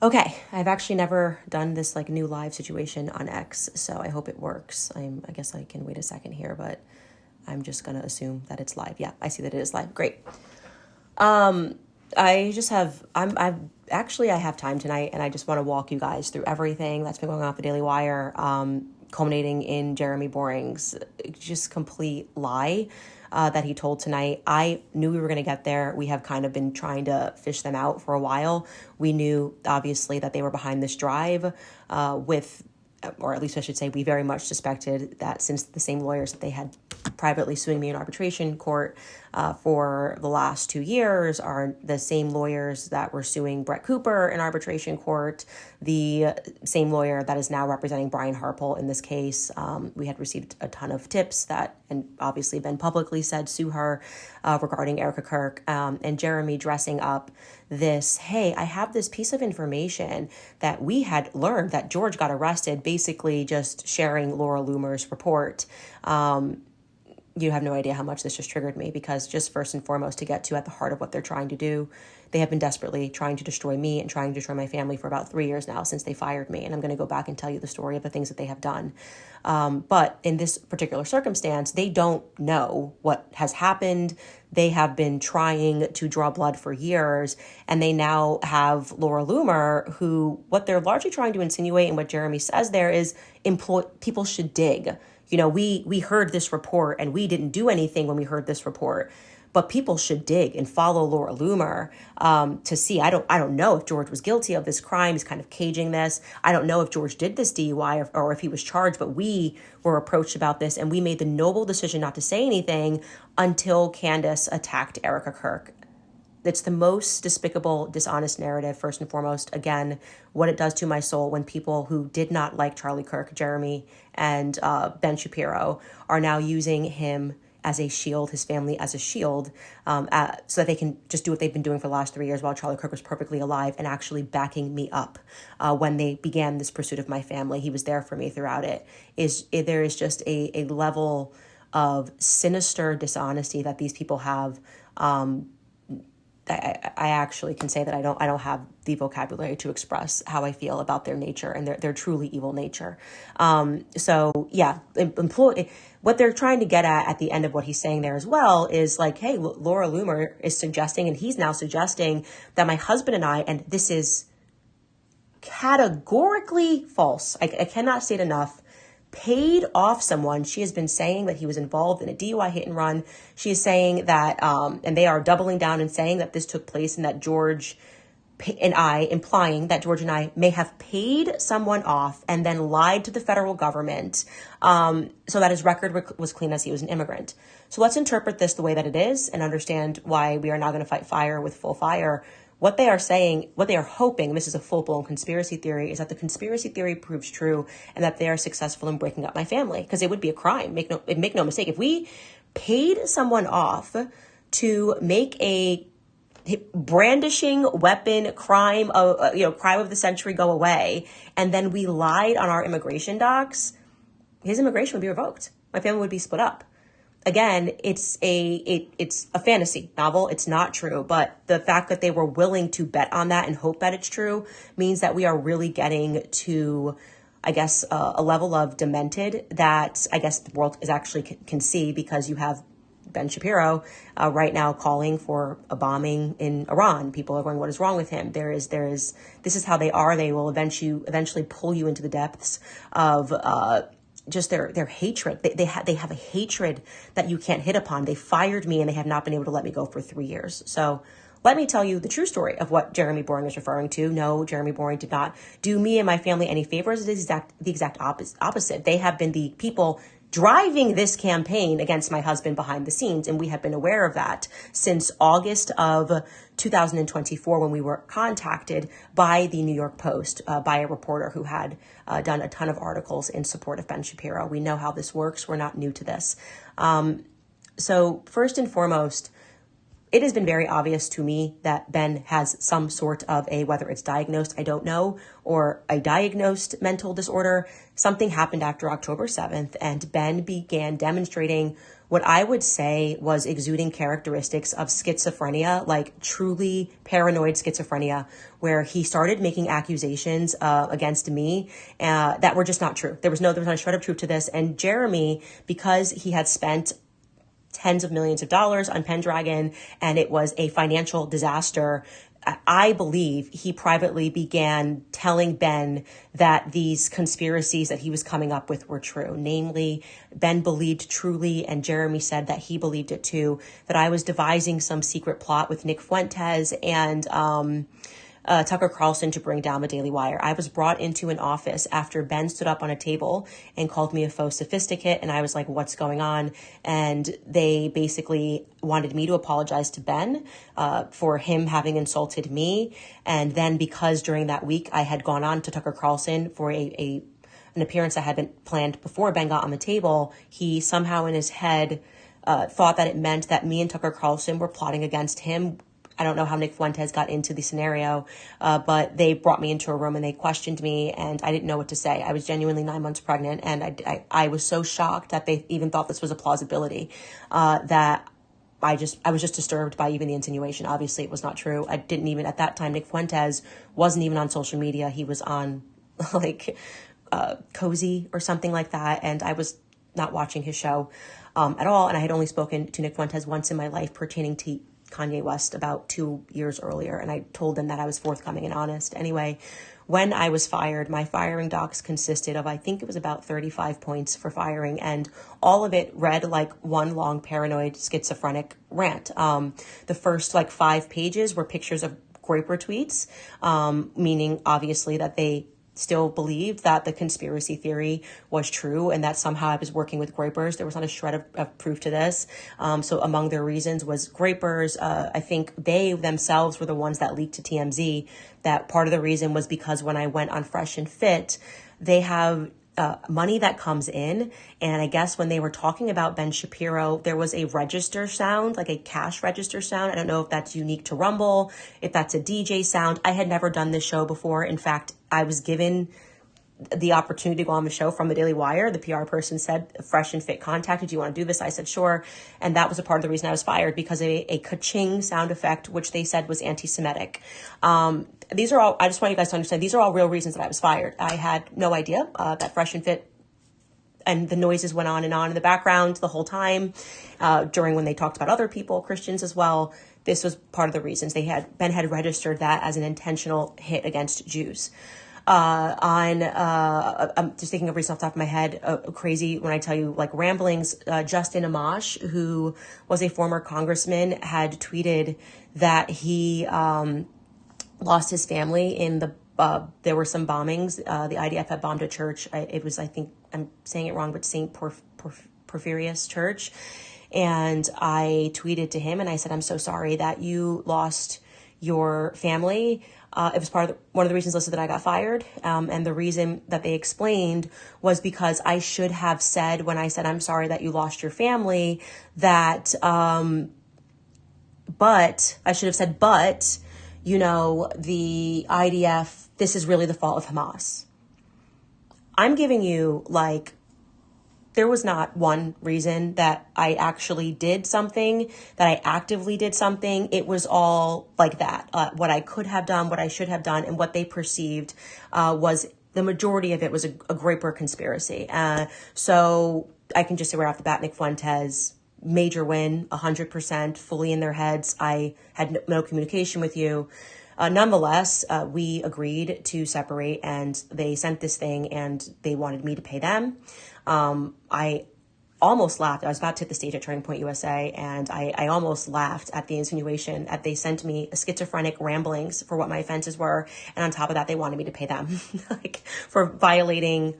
Okay, I've actually never done this like new live situation on X, so I hope it works. I guess I can wait a second here, but I'm just gonna assume that it's live. Yeah, I see that it is live. Great. I just have I have time tonight, and I just want to walk you guys through everything that's been going on at the Daily Wire, culminating in Jeremy Boring's just complete lie that he told tonight. I knew we were going to get there. We have kind of been trying to fish them out for a while. We knew, obviously, that they were behind this drive with, or at least I should say, we very much suspected that since the same lawyers that they had privately suing me in arbitration court for the last 2 years are the same lawyers that were suing Brett Cooper in arbitration court, the same lawyer that is now representing Brian Harpel in this case. We had received a ton of tips that, and obviously been publicly said, sue her regarding Erica Kirk, and Jeremy dressing up this, hey, I have this piece of information that we had learned that George got arrested, basically just sharing Laura Loomer's report. You have no idea how much this just triggered me, because just first and foremost, to get to at the heart of what they're trying to do, they have been desperately trying to destroy me and trying to destroy my family for about 3 years now since they fired me. And I'm going to go back and tell you the story of the things that they have done. But in this particular circumstance, they don't know what has happened. They have been trying to draw blood for years, and they now have Laura Loomer, who, what they're largely trying to insinuate and what Jeremy says there is people should dig. You know, we heard this report and we didn't do anything when we heard this report, but people should dig and follow Laura Loomer to see. I don't know if George was guilty of this crime. He's kind of caging this. I don't know if George did this DUI or if he was charged, but we were approached about this, and we made the noble decision not to say anything until Candace attacked Erica Kirk. It's the most despicable, dishonest narrative, first and foremost. Again, what it does to my soul when people who did not like Charlie Kirk, Jeremy, and Ben Shapiro are now using him as a shield, his family as a shield, so that they can just do what they've been doing for the last 3 years while Charlie Kirk was perfectly alive and actually backing me up when they began this pursuit of my family. He was there for me throughout it. There is just a level of sinister dishonesty that these people have. I actually can say that I don't have the vocabulary to express how I feel about their nature and their truly evil nature. So yeah, what they're trying to get at the end of what he's saying there as well is like, hey, Laura Loomer is suggesting, and he's now suggesting, that my husband and I, and this is categorically false, I cannot say it enough, paid off someone. She has been saying that he was involved in a DUI hit and run. She is saying that, and they are doubling down and saying that this took place and that George and I, implying that George and I may have paid someone off and then lied to the federal government so that his record was clean as he was an immigrant. So let's interpret this the way that it is and understand why we are now going to fight fire with full fire. What they are saying, what they are hoping, and this is a full-blown conspiracy theory, is that the conspiracy theory proves true and that they are successful in breaking up my family, because it would be a crime. Make no mistake. If we paid someone off to make a brandishing weapon crime of the century go away, and then we lied on our immigration docs, his immigration would be revoked. My family would be split up. Again, it's a fantasy novel. It's not true. But the fact that they were willing to bet on that and hope that it's true means that we are really getting to, I guess, a level of demented that I guess the world is actually can see, because you have Ben Shapiro right now calling for a bombing in Iran. People are going, what is wrong with him? This is how they are. They will eventually pull you into the depths of just their hatred. They have a hatred that you can't hit upon. They fired me and they have not been able to let me go for 3 years. So let me tell you the true story of what Jeremy Boring is referring to. No, Jeremy Boring did not do me and my family any favors. It is the exact opposite. They have been the people driving this campaign against my husband behind the scenes, and we have been aware of that since August of 2024, when we were contacted by the New York Post, by a reporter who had done a ton of articles in support of Ben Shapiro. We know how this works. We're not new to this. So first and foremost, it has been very obvious to me that Ben has some sort of whether it's diagnosed, I don't know, or a diagnosed mental disorder. Something happened after October 7th, and Ben began demonstrating what I would say was exuding characteristics of schizophrenia, like truly paranoid schizophrenia, where he started making accusations against me that were just not true. There was not a shred of truth to this. And Jeremy, because he had spent tens of millions of dollars on Pendragon and it was a financial disaster, I believe he privately began telling Ben that these conspiracies that he was coming up with were true. Namely, Ben believed truly, and Jeremy said that he believed it too, that I was devising some secret plot with Nick Fuentes and Tucker Carlson to bring down the Daily Wire. I was brought into an office after Ben stood up on a table and called me a faux sophisticate. And I was like, what's going on? And they basically wanted me to apologize to Ben for him having insulted me. And then because during that week I had gone on to Tucker Carlson for an appearance that had been planned before Ben got on the table, he somehow in his head thought that it meant that me and Tucker Carlson were plotting against him. I don't know how Nick Fuentes got into the scenario, but they brought me into a room and they questioned me and I didn't know what to say. I was genuinely 9 months pregnant and I was so shocked that they even thought this was a plausibility that I was just disturbed by even the insinuation. Obviously, it was not true. I didn't even, at that time, Nick Fuentes wasn't even on social media. He was on like Cozy or something like that. And I was not watching his show at all. And I had only spoken to Nick Fuentes once in my life pertaining to Kanye West about 2 years earlier. And I told him that I was forthcoming and honest. Anyway, when I was fired, my firing docs consisted of, I think it was about 35 points for firing. And all of it read like one long paranoid schizophrenic rant. The first like 5 pages were pictures of Groyper tweets, meaning obviously that they still believed that the conspiracy theory was true and that somehow I was working with Groypers. There was not a shred of proof to this. So among their reasons was Groypers. I think they themselves were the ones that leaked to TMZ that part of the reason was because when I went on Fresh and Fit, they have money that comes in. And I guess when they were talking about Ben Shapiro, there was a register sound, like a cash register sound. I don't know if that's unique to Rumble, if that's a DJ sound. I had never done this show before. In fact, I was given the opportunity to go on the show from the Daily Wire. The PR person said, Fresh and Fit contacted, do you want to do this? I said, sure. And that was a part of the reason I was fired, because of a ka-ching sound effect, which they said was anti-Semitic. These are all, I just want you guys to understand, these are all real reasons that I was fired. I had no idea that Fresh and Fit and the noises went on in the background the whole time during when they talked about other people, Christians as well. This was part of the reasons. Ben had registered that as an intentional hit against Jews. I'm just thinking of recent off the top of my head, crazy when I tell you like ramblings. Justin Amash, who was a former congressman, had tweeted that he lost his family in there were some bombings. The IDF had bombed a church. It was, I think I'm saying it wrong, but St. Porphyrius Church. And I tweeted to him and I said, I'm so sorry that you lost your family. It was one of the reasons listed that I got fired. And the reason that they explained was because I should have said, when I said, I'm sorry that you lost your family, that, but I should have said, but, you know, the IDF, this is really the fault of Hamas. I'm giving you like, there was not one reason that I actually did something, that I actively did something. It was all like that. What I could have done, what I should have done, and what they perceived was the majority of it was a Groyper conspiracy. So I can just say right off the bat, Nick Fuentes, major win, 100%, fully in their heads. I had no communication with you. Nonetheless, we agreed to separate and they sent this thing and they wanted me to pay them. I almost laughed. I was about to hit the stage at Turning Point USA and I almost laughed at the insinuation that they sent me a schizophrenic ramblings for what my offenses were. And on top of that, they wanted me to pay them like for violating,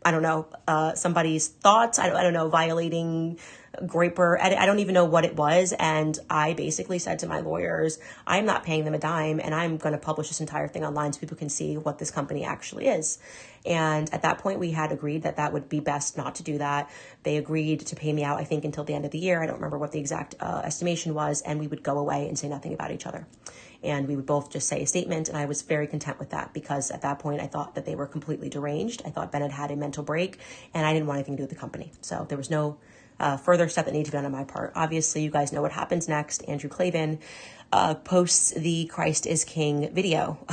I don't know, somebody's thoughts. I don't know, violating Graper. I don't even know what it was. And I basically said to my lawyers, I'm not paying them a dime, and I'm going to publish this entire thing online so people can see what this company actually is. And at that point, we had agreed that that would be best not to do that. They agreed to pay me out, I think, until the end of the year. I don't remember what the exact estimation was. And we would go away and say nothing about each other. And we would both just say a statement. And I was very content with that, because at that point, I thought that they were completely deranged. I thought Ben had a mental break, and I didn't want anything to do with the company. So there was no further step that needed to be done on my part. Obviously, you guys know what happens next. Andrew Klavan posts the Christ is King video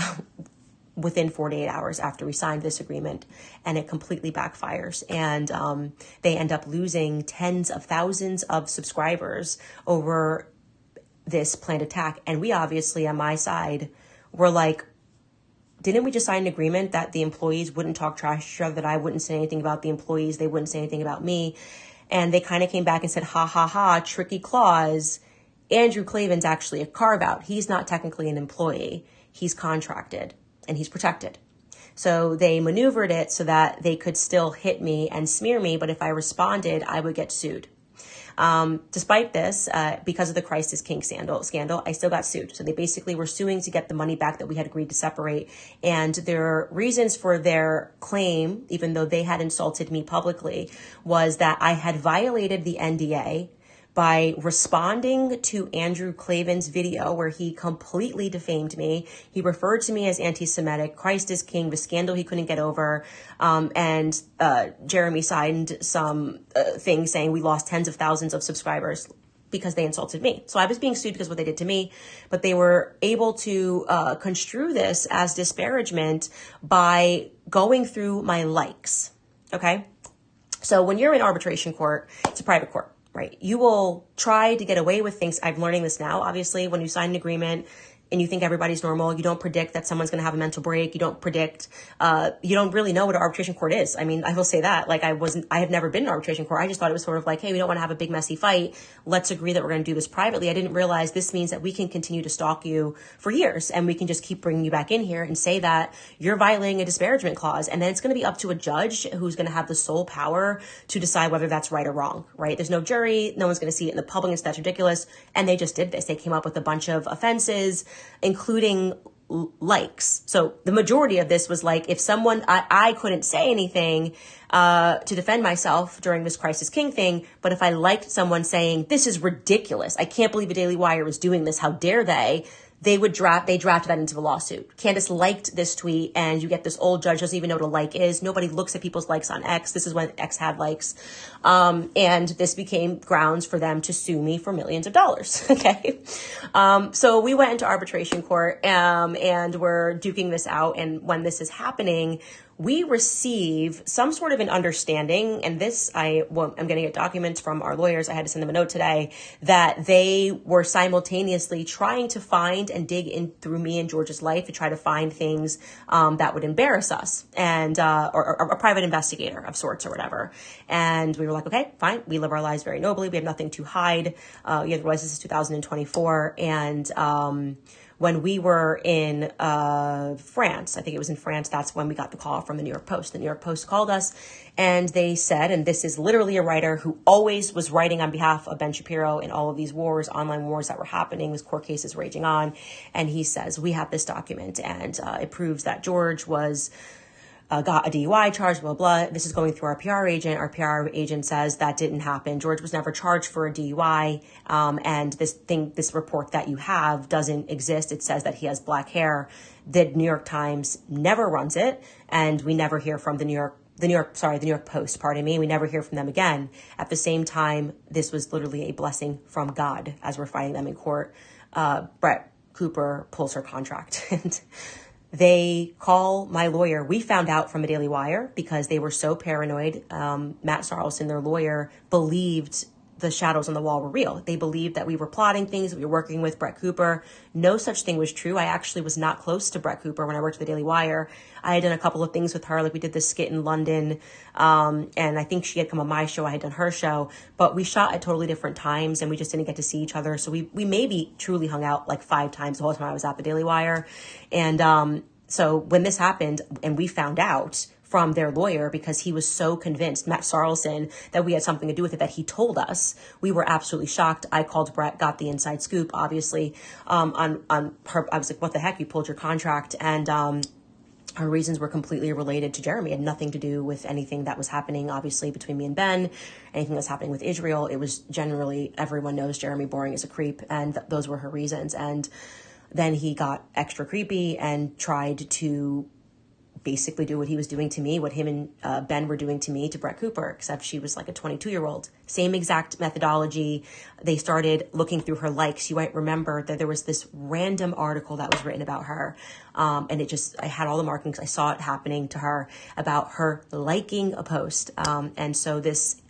within 48 hours after we signed this agreement, and it completely backfires. And they end up losing tens of thousands of subscribers over this planned attack. And we obviously, on my side, were like, didn't we just sign an agreement that the employees wouldn't talk trash to each other, that I wouldn't say anything about the employees, they wouldn't say anything about me? And they kind of came back and said, ha, ha, ha, tricky clause. Andrew Klavan's actually a carve-out. He's not technically an employee. He's contracted, and he's protected. So they maneuvered it so that they could still hit me and smear me, but if I responded, I would get sued. Despite this, because of the Christ is King scandal, I still got sued. So they basically were suing to get the money back that we had agreed to separate. And their reasons for their claim, even though they had insulted me publicly, was that I had violated the NDA by responding to Andrew Klavan's video where he completely defamed me. He referred to me as anti-Semitic, Christ is King, the scandal he couldn't get over. And Jeremy signed some things saying we lost tens of thousands of subscribers because they insulted me. So I was being sued because of what they did to me, but they were able to construe this as disparagement by going through my likes. Okay? So when you're in arbitration court, it's a private court. Right. You will try to get away with things. I'm learning this now. Obviously, when you sign an agreement and you think everybody's normal, you don't predict that someone's going to have a mental break. You don't predict, you don't really know what an arbitration court is. I mean, I will say that, like, I have never been in arbitration court. I just thought it was sort of like, hey, we don't want to have a big messy fight. Let's agree that we're going to do this privately. I didn't realize this means that we can continue to stalk you for years, and we can just keep bringing you back in here and say that you're violating a disparagement clause. And then it's going to be up to a judge who's going to have the sole power to decide whether that's right or wrong, right? There's no jury. No one's going to see it in the public. That's ridiculous. And they just did this. They came up with a bunch of offenses, including likes. So the majority of this was like, if someone, I couldn't say anything to defend myself during this Christ is King thing, but if I liked someone saying, this is ridiculous, I can't believe the Daily Wire is doing this, how dare they drafted that into the lawsuit. Candace liked this tweet, and you get this old judge doesn't even know what a like is. Nobody looks at people's likes on X. This is when X had likes. And this became grounds for them to sue me for millions of dollars. Okay. So we went into arbitration court, and we're duking this out. And when this is happening, we receive some sort of an understanding, and this, I'm going to get documents from our lawyers. I had to send them a note today that they were simultaneously trying to find and dig in through me and George's life to try to find things that would embarrass us, and or a private investigator of sorts or whatever. And we were like, okay, fine. We live our lives very nobly. We have nothing to hide. Otherwise, this is 2024, and when we were in France, I think it was in France, that's when we got the call from the New York Post. The New York Post called us, and they said, and this is literally a writer who always was writing on behalf of Ben Shapiro in all of these wars, online wars that were happening, these court cases raging on. And he says, we have this document, and it proves that George was got a DUI charge, blah, blah. This is going through our PR agent. Our PR agent says that didn't happen. George was never charged for a DUI. And this report that you have doesn't exist. It says that he has black hair. The New York Times never runs it. And we never hear from the New York Post, pardon me. We never hear from them again. At the same time, this was literally a blessing from God as we're fighting them in court. Brett Cooper pulls her contract, and they call my lawyer. We found out from the Daily Wire because they were so paranoid. Matt Sarlson, their lawyer, believed the shadows on the wall were real. They believed that we were plotting things, we were working with Brett Cooper. No such thing was true. I actually was not close to Brett Cooper when I worked at the Daily Wire. I had done a couple of things with her, like we did this skit in London, and I think she had come on my show, I had done her show, but we shot at totally different times, and we just didn't get to see each other. So we maybe truly hung out like 5 times the whole time I was at the Daily Wire. And so when this happened and we found out from their lawyer because he was so convinced, Matt Sarlson, that we had something to do with it, that he told us. We were absolutely shocked. I called Brett, got the inside scoop, obviously, on her. I was like, what the heck? You pulled your contract. And her reasons were completely related to Jeremy. It had nothing to do with anything that was happening, obviously, between me and Ben, anything that's happening with Israel. It was generally, everyone knows Jeremy Boring is a creep, and those were her reasons. And then he got extra creepy and tried to basically do what he was doing to me, what him and Ben were doing to me, to Brett Cooper, except she was like a 22-year-old. Same exact methodology. They started looking through her likes. You might remember that there was this random article that was written about her. And I had all the markings. I saw it happening to her about her liking a post. And so this,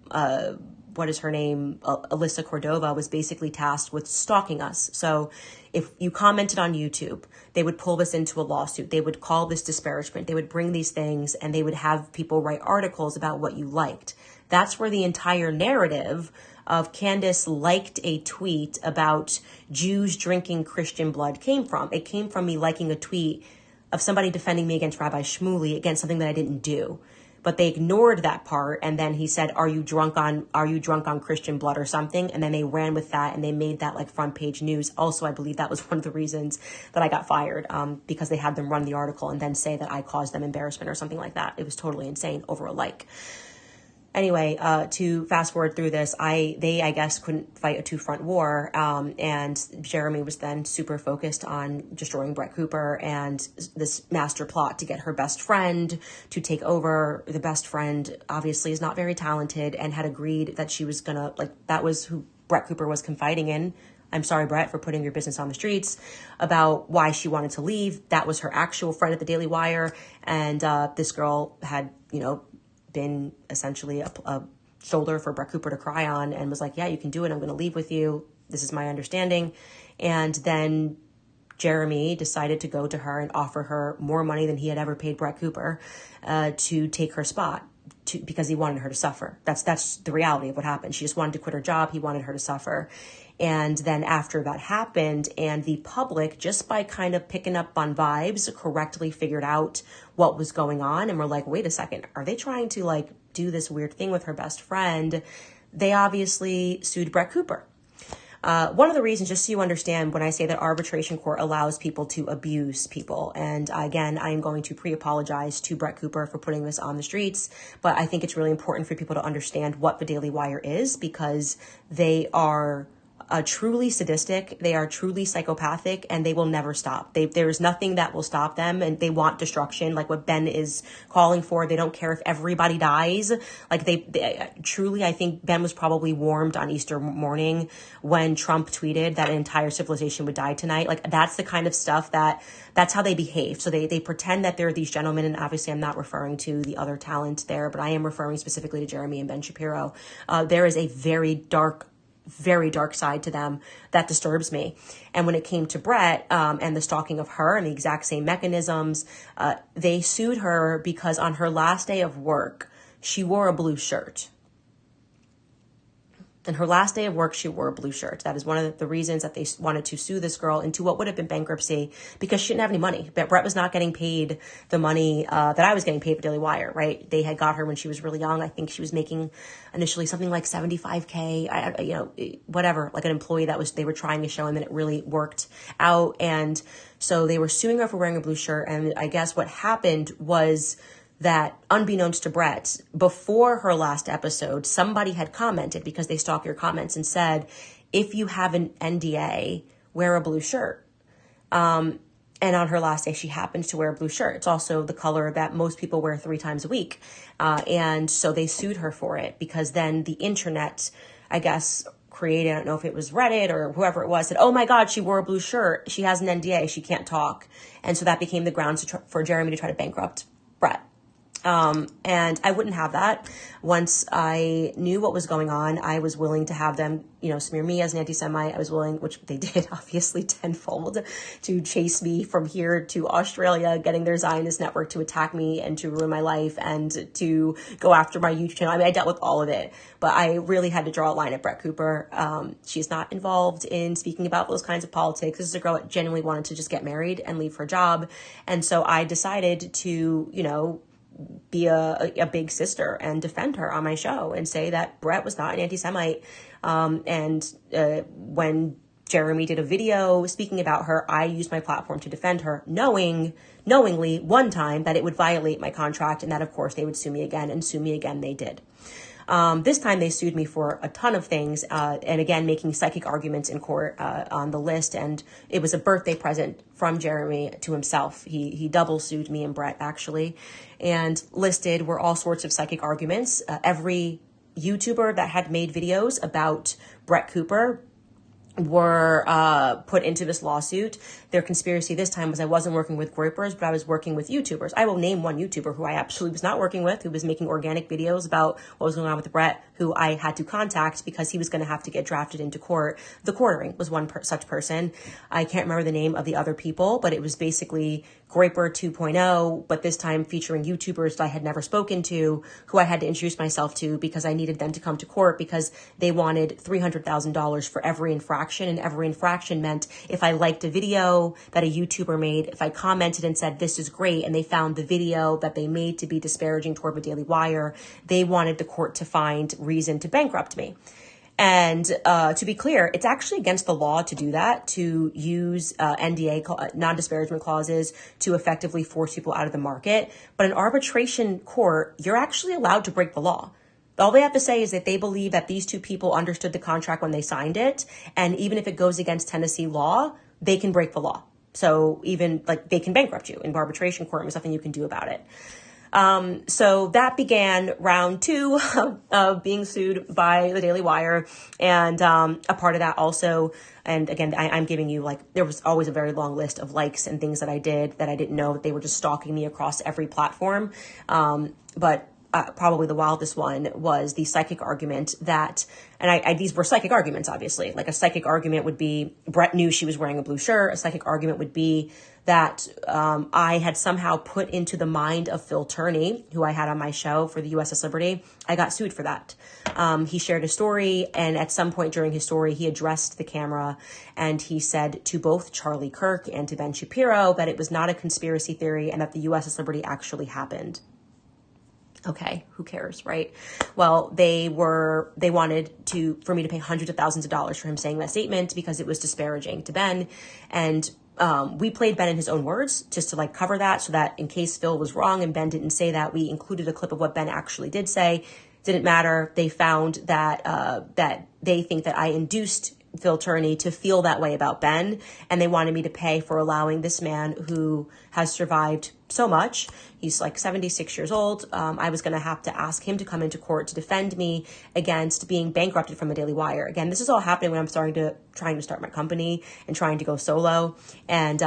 what is her name? Alyssa Cordova was basically tasked with stalking us. So if you commented on YouTube, they would pull this into a lawsuit. They would call this disparagement. They would bring these things and they would have people write articles about what you liked. That's where the entire narrative of Candace liked a tweet about Jews drinking Christian blood came from. It came from me liking a tweet of somebody defending me against Rabbi Shmuley, against something that I didn't do. But they ignored that part, and then he said, are you drunk on Christian blood or something? And then they ran with that, and they made that like front page news. Also, I believe that was one of the reasons that I got fired, because they had them run the article and then say that I caused them embarrassment or something like that. It was totally insane over a like. Anyway, to fast forward through this, they I guess couldn't fight a two-front war, and Jeremy was then super focused on destroying Brett Cooper and this master plot to get her best friend to take over. The best friend obviously is not very talented and had agreed that she was gonna, like, that was who Brett Cooper was confiding in. I'm sorry, Brett, for putting your business on the streets, about why she wanted to leave. That was her actual friend at the Daily Wire, and this girl had, been essentially a shoulder for Brett Cooper to cry on, and was like, yeah, you can do it. I'm going to leave with you. This is my understanding. And then Jeremy decided to go to her and offer her more money than he had ever paid Brett Cooper to take her spot, because he wanted her to suffer. That's the reality of what happened. She just wanted to quit her job. He wanted her to suffer. And then after that happened, and the public, just by kind of picking up on vibes, correctly figured out what was going on, and were like, wait a second, are they trying to like do this weird thing with her best friend? They obviously sued Brett Cooper. One of the reasons, just so you understand, when I say that arbitration court allows people to abuse people, and again, I am going to pre-apologize to Brett Cooper for putting this on the streets, but I think it's really important for people to understand what the Daily Wire is, because they are truly sadistic, they are truly psychopathic, and they will never stop. There is nothing that will stop them, and they want destruction, like what Ben is calling for. They don't care if everybody dies. Like they truly, I think Ben was probably warmed on Easter morning when Trump tweeted that an entire civilization would die tonight. Like that's the kind of stuff that's how they behave. So they pretend that they're these gentlemen, and obviously I'm not referring to the other talent there, but I am referring specifically to Jeremy and Ben Shapiro. There is a very dark side to them that disturbs me. And when it came to Brett and the stalking of her and the exact same mechanisms, they sued her because on her last day of work, she wore a blue shirt. And her last day of work, she wore a blue shirt. That is one of the reasons that they wanted to sue this girl into what would have been bankruptcy, because she didn't have any money. But Brett was not getting paid the money that I was getting paid for Daily Wire, right? They had got her when she was really young. I think she was making initially something like $75K, whatever, like an employee they were trying to show, and then it really worked out. And so they were suing her for wearing a blue shirt. And I guess what happened was that, unbeknownst to Brett, before her last episode, somebody had commented, because they stalk your comments, and said, if you have an NDA, wear a blue shirt. And on her last day, she happened to wear a blue shirt. It's also the color that most people wear 3 times a week. And so they sued her for it, because then the internet, I guess, created, I don't know if it was Reddit or whoever it was, said, oh my God, she wore a blue shirt. She has an NDA. She can't talk. And so that became the grounds for Jeremy to try to bankrupt Brett. And I wouldn't have that. Once I knew what was going on, I was willing to have them, smear me as an anti-Semite. I was willing, which they did obviously tenfold, to chase me from here to Australia, getting their Zionist network to attack me and to ruin my life and to go after my YouTube channel. I mean, I dealt with all of it, but I really had to draw a line at Brett Cooper. She's not involved in speaking about those kinds of politics. This is a girl that genuinely wanted to just get married and leave her job. And so I decided to, be a big sister and defend her on my show and say that Brett was not an anti-Semite. When Jeremy did a video speaking about her, I used my platform to defend her, knowingly one time that it would violate my contract and that, of course, they would sue me again, and sue me again they did. This time they sued me for a ton of things, and again, making psychic arguments in court on the list. And it was a birthday present from Jeremy to himself. He double sued me and Brett, actually, and listed were all sorts of psychic arguments. Every YouTuber that had made videos about Brett Cooper were put into this lawsuit. Their conspiracy this time was I wasn't working with groypers, but I was working with YouTubers. I will name one YouTuber who I absolutely was not working with, who was making organic videos about what was going on with Brett, who I had to contact because he was going to have to get drafted into court. The Quartering was one such person. I can't remember the name of the other people, but it was basically Groyper 2.0, but this time featuring YouTubers that I had never spoken to, who I had to introduce myself to because I needed them to come to court because they wanted $300,000 for every infraction. And every infraction meant if I liked a video that a YouTuber made, if I commented and said, this is great, and they found the video that they made to be disparaging toward the Daily Wire, they wanted the court to find reason to bankrupt me. And to be clear, it's actually against the law to do that, to use NDA, non-disparagement clauses, to effectively force people out of the market. But in arbitration court, you're actually allowed to break the law. All they have to say is that they believe that these two people understood the contract when they signed it. And even if it goes against Tennessee law, they can break the law. So even like they can bankrupt you in arbitration court, and there's nothing you can do about it. So that began round 2 of being sued by the Daily Wire. And a part of that also, and again, I'm giving you like, there was always a very long list of likes and things that I did that I didn't know that they were just stalking me across every platform. But probably the wildest one was the psychic argument that, and these were psychic arguments, obviously. Like a psychic argument would be Brett knew she was wearing a blue shirt. A psychic argument would be that I had somehow put into the mind of Phil Turney, who I had on my show for the USS Liberty. I got sued for that. He shared a story, and at some point during his story, he addressed the camera and he said to both Charlie Kirk and to Ben Shapiro that it was not a conspiracy theory and that the USS Liberty actually happened. Okay, who cares, right? Well, they wanted for me to pay hundreds of thousands of dollars for him saying that statement because it was disparaging to Ben. And we played Ben in his own words just to like cover that, so that in case Phil was wrong and Ben didn't say that, we included a clip of what Ben actually did say. Didn't matter. They found that that they think that I induced Phil Turney to feel that way about Ben, and they wanted me to pay for allowing this man who has survived so much. He's like 76 years old. I was going to have to ask him to come into court to defend me against being bankrupted from the Daily Wire. Again, this is all happening when I'm trying to start my company and trying to go solo. And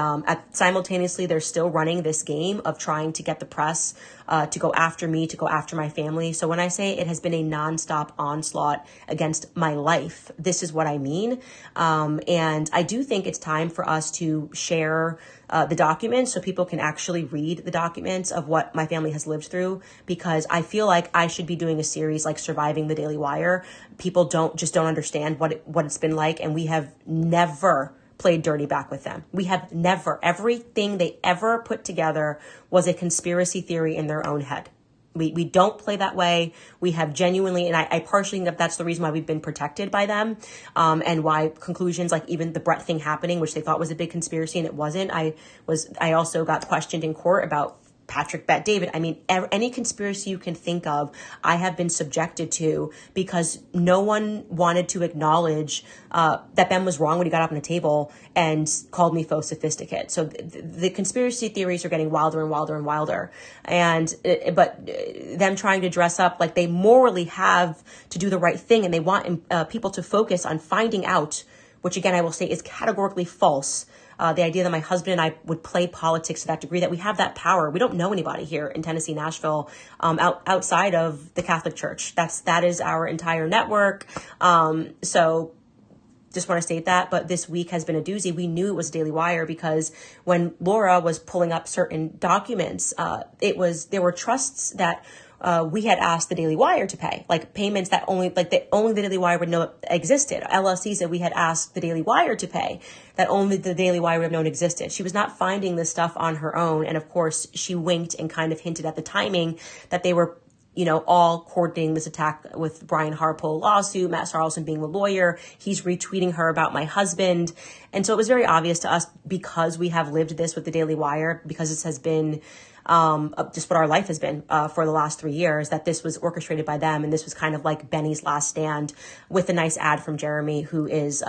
simultaneously, they're still running this game of trying to get the press to go after me, to go after my family. So when I say it has been a nonstop onslaught against my life, this is what I mean. And I do think it's time for us to share the documents so people can actually read the documents of what my family has lived through, because I feel like I should be doing a series like Surviving the Daily Wire. People don't understand what it's been like, and we have never played dirty back with them. We have never. Everything they ever put together was a conspiracy theory in their own head. We don't play that way. We have genuinely, and I partially think that that's the reason why we've been protected by them, and why conclusions like even the Brett thing happening, which they thought was a big conspiracy and it wasn't. I also got questioned in court about Patrick Bet David. I mean, any conspiracy you can think of, I have been subjected to, because no one wanted to acknowledge that Ben was wrong when he got up on the table and called me faux sophisticate. So the conspiracy theories are getting wilder and wilder and wilder. But them trying to dress up like they morally have to do the right thing, and they want people to focus on finding out, which again, I will say is categorically false. The idea that my husband and I would play politics to that degree, that we have that power. We don't know anybody here in Tennessee, Nashville, outside of the Catholic Church. That is our entire network. So just want to state that. But this week has been a doozy. We knew it was Daily Wire because when Laura was pulling up certain documents, there were trusts that we had asked the Daily Wire to pay, like payments that only the Daily Wire would know existed. LLC said we had asked the Daily Wire to pay that only the Daily Wire would have known existed. She was not finding this stuff on her own. And of course, she winked and kind of hinted at the timing that they were, all coordinating this attack with Brian Harpole lawsuit, Matt Sarlson being the lawyer. He's retweeting her about my husband. And so it was very obvious to us, because we have lived this with the Daily Wire, because this has been just what our life has been for the last 3 years, that this was orchestrated by them. And this was kind of like Benny's last stand, with a nice ad from Jeremy, who is,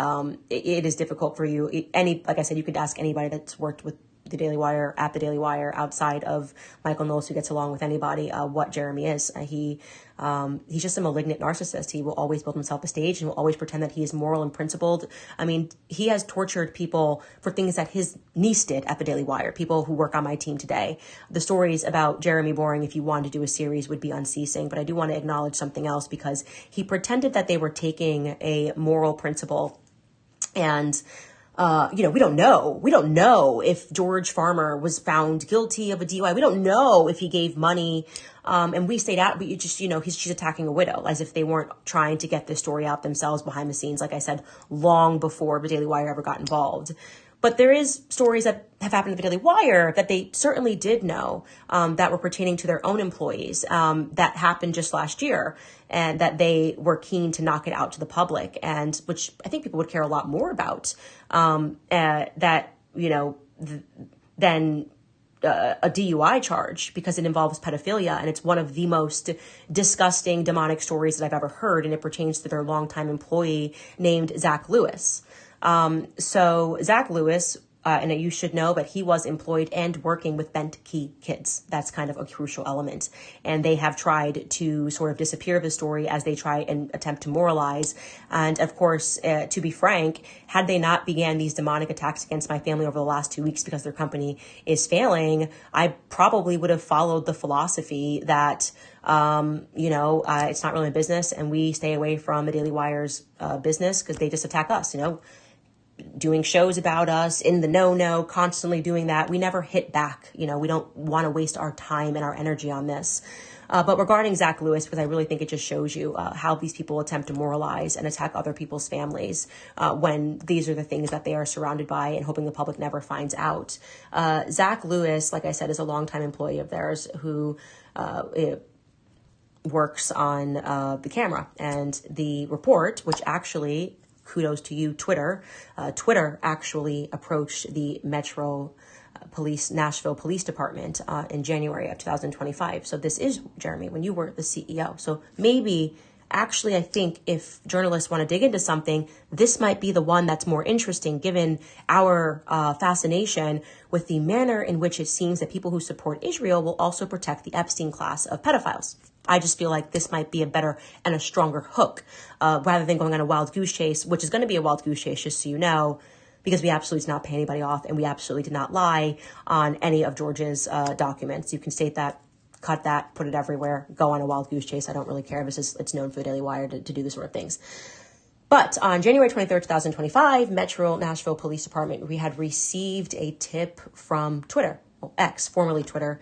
it is difficult for you. Like I said, you could ask anybody that's worked with the Daily Wire, at the Daily Wire, outside of Michael Knowles, who gets along with anybody, what Jeremy is. He's just a malignant narcissist. He will always build himself a stage and will always pretend that he is moral and principled. I mean, he has tortured people for things that his niece did at the Daily Wire, people who work on my team today. The stories about Jeremy Boring, if you wanted to do a series, would be unceasing. But I do want to acknowledge something else, because he pretended that they were taking a moral principle, and we don't know. We don't know if George Farmer was found guilty of a DUI. We don't know if he gave money. And we stayed out, but she's attacking a widow, as if they weren't trying to get this story out themselves behind the scenes, like I said, long before the Daily Wire ever got involved. But there is stories that have happened to the Daily Wire that they certainly did know, that were pertaining to their own employees, that happened just last year, and that they were keen to knock it out to the public, and which I think people would care a lot more about, than a DUI charge, because it involves pedophilia, and it's one of the most disgusting, demonic stories that I've ever heard, and it pertains to their longtime employee named Zach Lewis. So Zach Lewis, and you should know, but he was employed and working with Bent Key Kids. That's kind of a crucial element. And they have tried to sort of disappear the story as they try and attempt to moralize. And of course, to be frank, had they not began these demonic attacks against my family over the last 2 weeks because their company is failing, I probably would have followed the philosophy that, it's not really a business, and we stay away from the Daily Wire's business, because they just attack us, doing shows about us in the no, constantly doing that. We never hit back. We don't want to waste our time and our energy on this. But regarding Zach Lewis, because I really think it just shows you how these people attempt to moralize and attack other people's families when these are the things that they are surrounded by, and hoping the public never finds out. Zach Lewis, like I said, is a longtime employee of theirs who works on the camera. And the report, which actually, kudos to you, Twitter. Twitter actually approached the Nashville Police Department in January of 2025. So this is, Jeremy, when you were the CEO. So maybe, actually, I think if journalists want to dig into something, this might be the one that's more interesting, given our fascination with the manner in which it seems that people who support Israel will also protect the Epstein class of pedophiles. I just feel like this might be a better and a stronger hook, rather than going on a wild goose chase, which is going to be a wild goose chase, just so you know, because we absolutely did not pay anybody off, and we absolutely did not lie on any of George's documents. You can state that, cut that, put it everywhere, go on a wild goose chase. I don't really care. It's known for the Daily Wire to do this sort of things. But on January 23rd, 2025, Metro Nashville Police Department, we had received a tip from Twitter, X, formerly Twitter,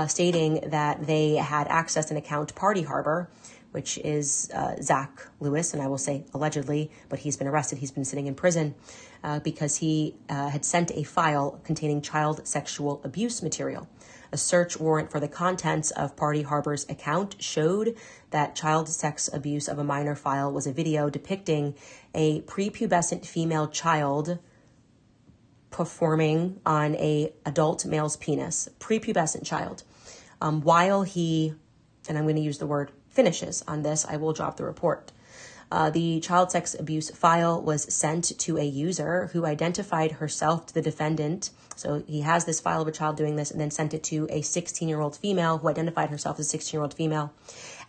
stating that they had accessed an account, Party Harbor, which is Zach Lewis, and I will say allegedly, but he's been arrested. He's been sitting in prison because he had sent a file containing child sexual abuse material. A search warrant for the contents of Party Harbor's account showed that child sex abuse of a minor file was a video depicting a prepubescent female child performing on a adult male's penis, prepubescent child. While he, and I'm going to use the word finishes on this, I will drop the report. The child sex abuse file was sent to a user who identified herself to the defendant. So he has this file of a child doing this, and then sent it to a 16-year-old female who identified herself as a 16-year-old female.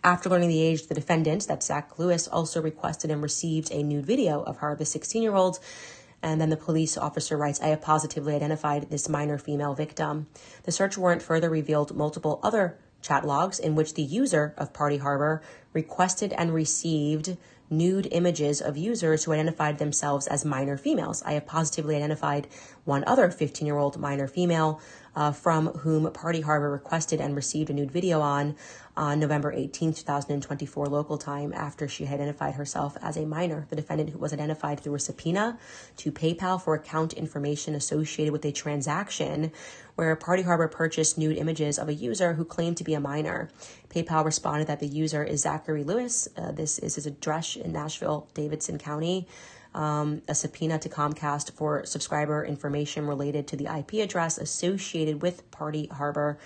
After learning the age of the defendant, that Zach Lewis also requested and received a nude video of her, the 16-year-old. And then the police officer writes, I have positively identified this minor female victim. The search warrant further revealed multiple other chat logs in which the user of Party Harbor requested and received nude images of users who identified themselves as minor females. I have positively identified one other 15-year-old minor female from whom Party Harbor requested and received a nude video on November 18th, 2024 local time, after she identified herself as a minor. The defendant, who was identified through a subpoena to PayPal for account information associated with a transaction where Party Harbor purchased nude images of a user who claimed to be a minor. PayPal responded that the user is Zachary Lewis. This is his address in Nashville, Davidson County. A subpoena to Comcast for subscriber information related to the IP address associated with Party Harbor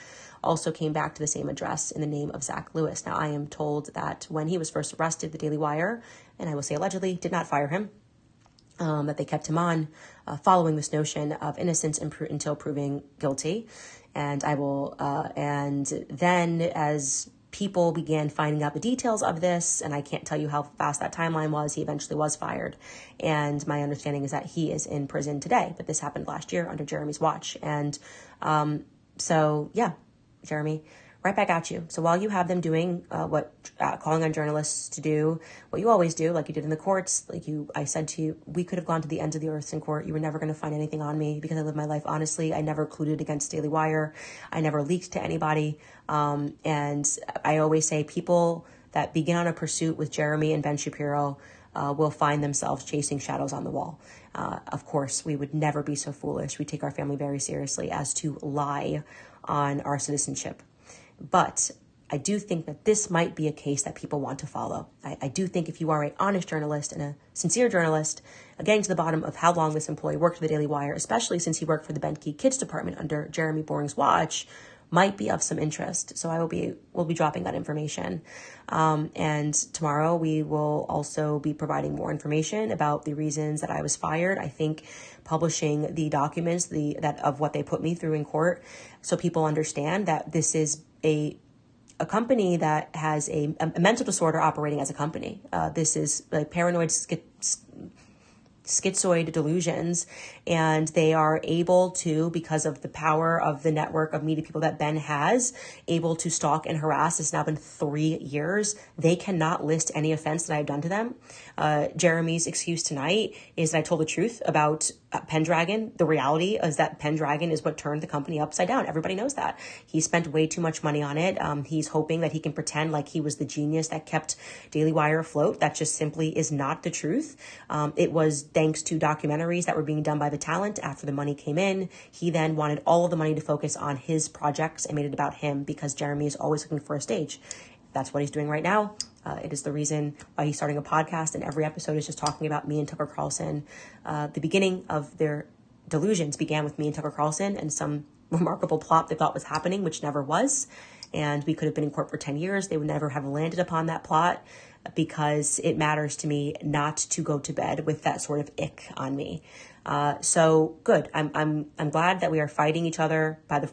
also came back to the same address in the name of Zach Lewis. Now, I am told that when he was first arrested, the Daily Wire, and I will say allegedly, did not fire him, that they kept him on following this notion of innocence until proving guilty. And and then as people began finding out the details of this, and I can't tell you how fast that timeline was, he eventually was fired. And my understanding is that he is in prison today, but this happened last year under Jeremy's watch. And so, yeah, Jeremy, right back at you. So while you have them doing calling on journalists to do what you always do, like you did in the courts, I said to you, we could have gone to the ends of the earth in court. You were never going to find anything on me because I live my life honestly. I never colluded against Daily Wire. I never leaked to anybody. And I always say people that begin on a pursuit with Jeremy and Ben Shapiro will find themselves chasing shadows on the wall. Of course, we would never be so foolish. We take our family very seriously as to lie on our citizenship. But I do think that this might be a case that people want to follow. I do think if you are an honest journalist and a sincere journalist, getting to the bottom of how long this employee worked for the Daily Wire, especially since he worked for the Benke Kids Department under Jeremy Boring's watch, might be of some interest. So we'll be dropping that information. And tomorrow we will also be providing more information about the reasons that I was fired. I think publishing the documents of what they put me through in court, so people understand that this is a company that has a mental disorder operating as a company. This is like paranoid schizoid delusions, and they are able to, because of the power of the network of media people that Ben has, able to stalk and harass. It's now been 3 years. They cannot list any offense that I've done to them. Jeremy's excuse tonight is that I told the truth about Pendragon. The reality is that Pendragon is what turned the company upside down. Everybody knows that. He spent way too much money on it. He's hoping that he can pretend like he was the genius that kept Daily Wire afloat. That just simply is not the truth. It was thanks to documentaries that were being done by the talent after the money came in. He then wanted all of the money to focus on his projects and made it about him because Jeremy is always looking for a stage. That's what he's doing right now. It is the reason why he's starting a podcast, and every episode is just talking about me and Tucker Carlson. The beginning of their delusions began with me and Tucker Carlson and some remarkable plot they thought was happening, which never was. And we could have been in court for 10 years. They would never have landed upon that plot because it matters to me not to go to bed with that sort of ick on me. So good. I'm glad that we are fighting each other by the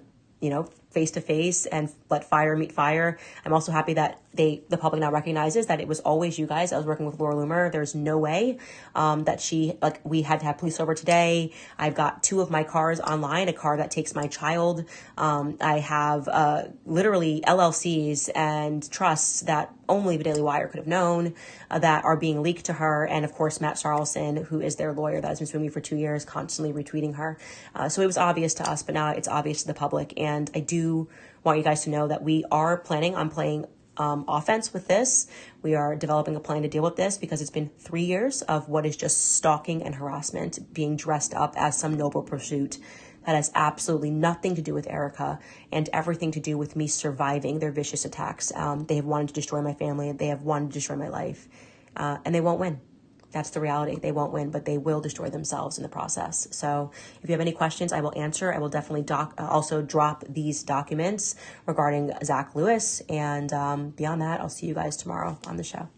face to face and let fire meet fire. I'm also happy that the public now recognizes that it was always you guys. I was working with Laura Loomer. There's no way that we had to have police over today. I've got 2 of my cars online, a car that takes my child. I have literally LLCs and trusts that only the Daily Wire could have known that are being leaked to her. And of course, Matt Sarlson, who is their lawyer that has been suing me for 2 years, constantly retweeting her. So it was obvious to us, but now it's obvious to the public. And I do want you guys to know that we are planning on playing offense with this. We are developing a plan to deal with this because it's been 3 years of what is just stalking and harassment being dressed up as some noble pursuit that has absolutely nothing to do with Erica and everything to do with me surviving their vicious attacks. They have wanted to destroy my family. They have wanted to destroy my life, and they won't win. That's the reality. They won't win, but they will destroy themselves in the process. So if you have any questions, I will answer. I will definitely also drop these documents regarding Zach Lewis. And beyond that, I'll see you guys tomorrow on the show.